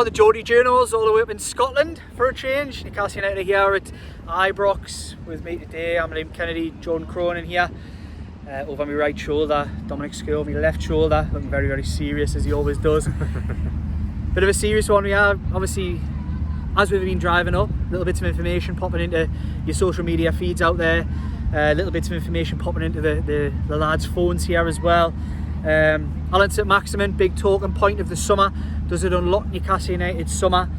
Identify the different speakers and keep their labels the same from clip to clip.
Speaker 1: are the Geordie Journals, all the way up in Scotland for a change. Newcastle United here at Ibrox. With me today, I'm Liam Kennedy, John Cronin here. Over my right shoulder, Dominic Skirl over my left shoulder, looking very, very serious as he always does. Bit of a serious one we are, obviously, as we've been driving up, little bits of information popping into your social media feeds out there, little bits of information popping into the lads' phones here as well. Allan Saint-Maximin, big talking point of the summer. Does it unlock Newcastle United's summer?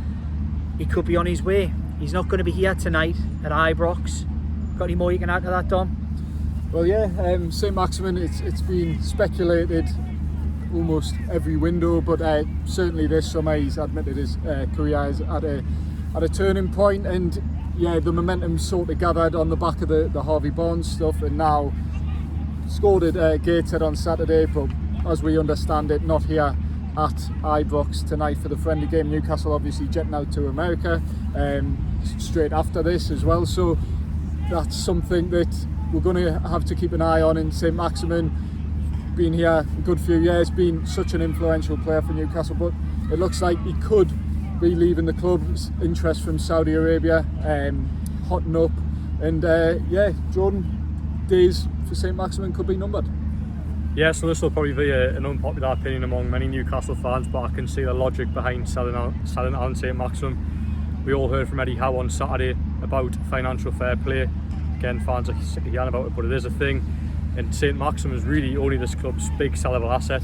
Speaker 1: He could be on his way. He's not going to be here tonight at Ibrox. Got any more you can add to that, Dom?
Speaker 2: Well, yeah, Saint-Maximin, it's been speculated almost every window, but certainly this summer he's admitted his career is at a turning point, and yeah, the momentum sort of gathered on the back of the Harvey Barnes stuff, and now scored at Gateshead on Saturday, but as we understand it, not here at Ibrox tonight for the friendly game. Newcastle obviously jetting out to America straight after this as well, so that's something that we're going to have to keep an eye on. And Saint-Maximin, been here a good few years, been such an influential player for Newcastle, but it looks like he could be leaving the club's interest from Saudi Arabia hotting up, and yeah, Jordan, days for Saint-Maximin could be numbered.
Speaker 3: Yeah, so this will probably be an unpopular opinion among many Newcastle fans, but I can see the logic behind selling Allan Saint-Maximin. We all heard from Eddie Howe on Saturday about financial fair play. Again, fans are sick of hearing about it, but it is a thing. And Saint-Maximin is really only this club's big sellable asset.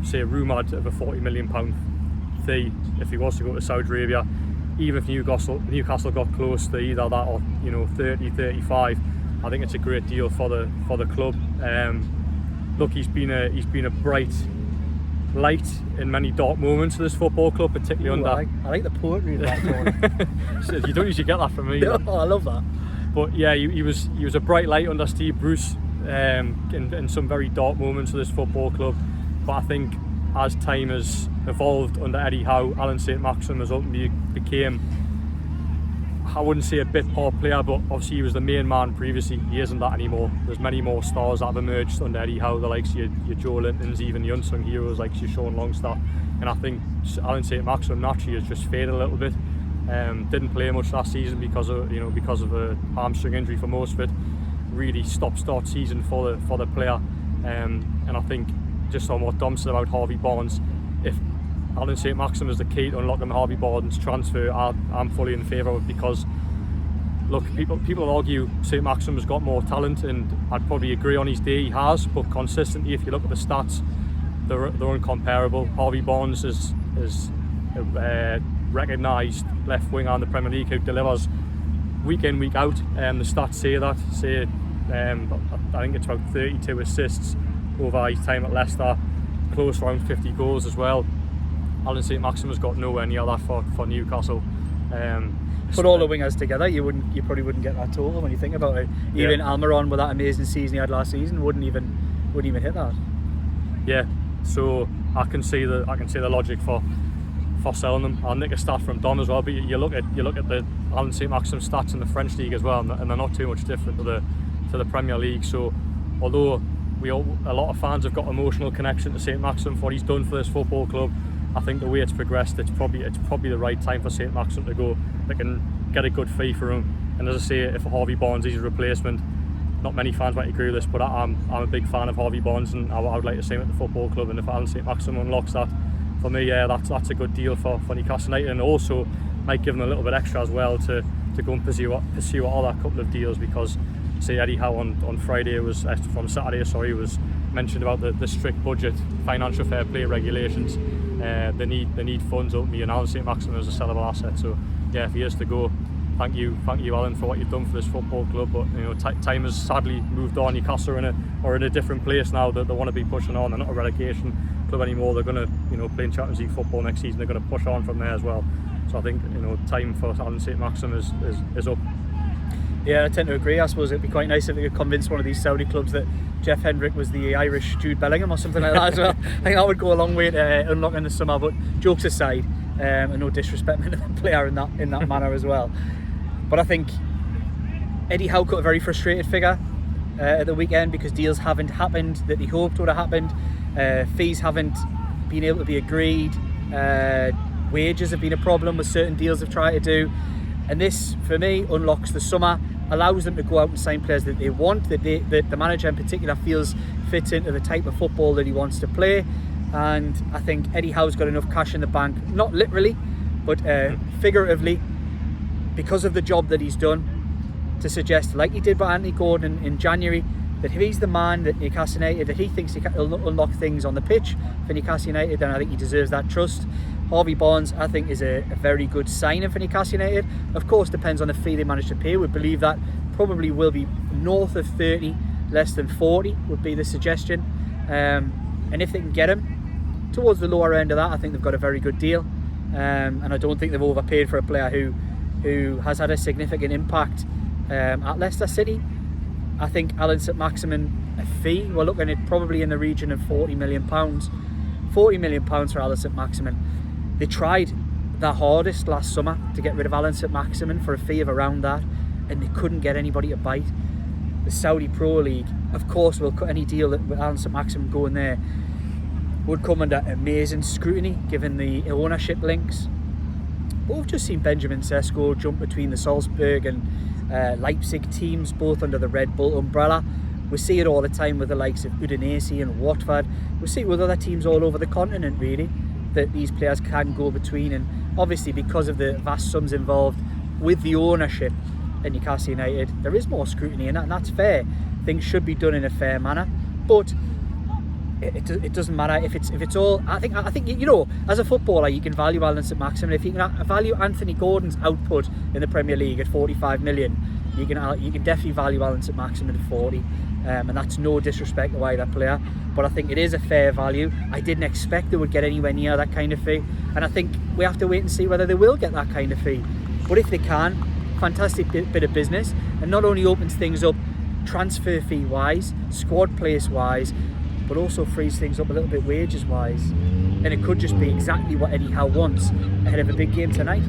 Speaker 3: Say a rumoured of a £40 million fee if he was to go to Saudi Arabia. Even if Newcastle got close to either that or 30, 35, I think it's a great deal for the club. Look, he's been a bright light in many dark moments for this football club, particularly under.
Speaker 1: I like the poetry of that one.
Speaker 3: You don't usually get that from me.
Speaker 1: No, I love that.
Speaker 3: But yeah, he was a bright light under Steve Bruce in some very dark moments of this football club. But I think as time has evolved under Eddie Howe, Allan Saint-Maximin has ultimately became, I wouldn't say a bit part player, but obviously he was the main man previously. He isn't that anymore. There's many more stars that have emerged under Eddie Howe, the likes of your Joe Lintons, even the unsung heroes like your Sean Longstaff. And I think Allan Saint-Maximin naturally has just faded a little bit. Didn't play much last season because of a hamstring injury for most of it. Really stop-start season for the player. And I think just on what Dom said about Harvey Barnes, if Allan Saint-Maximin is the key to unlocking the Harvey Barnes transfer, I'm fully in favour of it, because look, people argue Saint-Maximin has got more talent, and I'd probably agree on his day he has, but consistently, if you look at the stats, they're uncomparable. Harvey Barnes is recognised left winger in the Premier League who delivers week in, week out. The stats say that. I think it's about 32 assists over his time at Leicester, close around 50 goals as well. Allan Saint-Maximin has got nowhere near that for Newcastle.
Speaker 1: Put all the wingers together, you probably wouldn't get that total when you think about it. Even Almiron, with that amazing season he had last season, wouldn't even hit that.
Speaker 3: Yeah, so I can see the logic for selling them. I'll nick a stat from Dom as well, but you look at the Allan Saint-Maximin stats in the French league as well, and they're not too much different to the Premier League. So although a lot of fans have got emotional connection to Saint-Maximin for what he's done for this football club, I think the way it's progressed, it's probably the right time for Saint-Maximin to go. They can get a good fee for him, and as I say, if Harvey Barnes is a replacement, not many fans might agree with this, but I'm a big fan of Harvey Barnes, and I would like to see him at the football club. And if Allan Saint-Maximin unlocks that, for me, yeah, that's a good deal for Newcastle United, and also might give them a little bit extra as well to go and pursue other couple of deals, because say Eddie Howe on Friday was mentioned about the strict budget, financial fair play regulations. They need funds ultimately, and Allan Saint-Maximin is a sellable asset. So yeah, if he is to go, thank you Allan, for what you've done for this football club. But time has sadly moved on. Newcastle are in a different place now that they want to be pushing on. They're not a relegation club anymore. They're going to play in Champions League football next season. They're going to push on from there as well. So I think time for Allan Saint-Maximin is up.
Speaker 1: Yeah, I tend to agree. I suppose it'd be quite nice if they could convince one of these Saudi clubs that Jeff Hendrick was the Irish Jude Bellingham or something like that as well. I think that would go a long way to unlocking the summer. But jokes aside, and no disrespect to the player in that manner as well. But I think Eddie Howe got a very frustrated figure at the weekend, because deals haven't happened that he hoped would have happened. Fees haven't been able to be agreed. wages have been a problem with certain deals they've tried to do, and this for me unlocks the summer, allows them to go out and sign players that they want, that the manager in particular feels fits into the type of football that he wants to play. And I think Eddie Howe's got enough cash in the bank, not literally but figuratively, because of the job that he's done, to suggest, like he did by Anthony Gordon in January, that if he's the man that Newcastle United, that he thinks he'll unlock things on the pitch for Newcastle United, then I think he deserves that trust. Harvey Barnes, I think, is a very good signing for Newcastle United. Of course, depends on the fee they manage to pay. We believe that probably will be north of 30, less than 40 would be the suggestion. And if they can get him towards the lower end of that, I think they've got a very good deal. And I don't think they've overpaid for a player who has had a significant impact at Leicester City. I think Allan Saint-Maximin, a fee, we're looking at probably in the region of £40 million. £40 million for Allan Saint-Maximin. They tried their hardest last summer to get rid of Allan Saint-Maximin for a fee of around that, and they couldn't get anybody to bite. The Saudi Pro League, of course, will cut any deal with Allan Saint-Maximin going there would come under amazing scrutiny given the ownership links. But we've just seen Benjamin Sesko jump between the Salzburg and Leipzig teams, both under the Red Bull umbrella. We see it all the time with the likes of Udinese and Watford. We see it with other teams all over the continent, really, that these players can go between. And obviously, because of the vast sums involved with the ownership in Newcastle United, there is more scrutiny in that, and that's fair. Things should be done in a fair manner, but it doesn't matter if it's all. I think you know, as a footballer, you can value Allan Saint-Maximin. If you can value Anthony Gordon's output in the Premier League at 45 million, you can definitely value Allan Saint-Maximin at 40. And that's no disrespect to either player, but I think it is a fair value. I didn't expect they would get anywhere near that kind of fee, and I think we have to wait and see whether they will get that kind of fee. But if they can, fantastic bit of business, and not only opens things up transfer fee wise, squad place wise, but also frees things up a little bit wages wise, and it could just be exactly what Eddie Howe wants ahead of a big game tonight.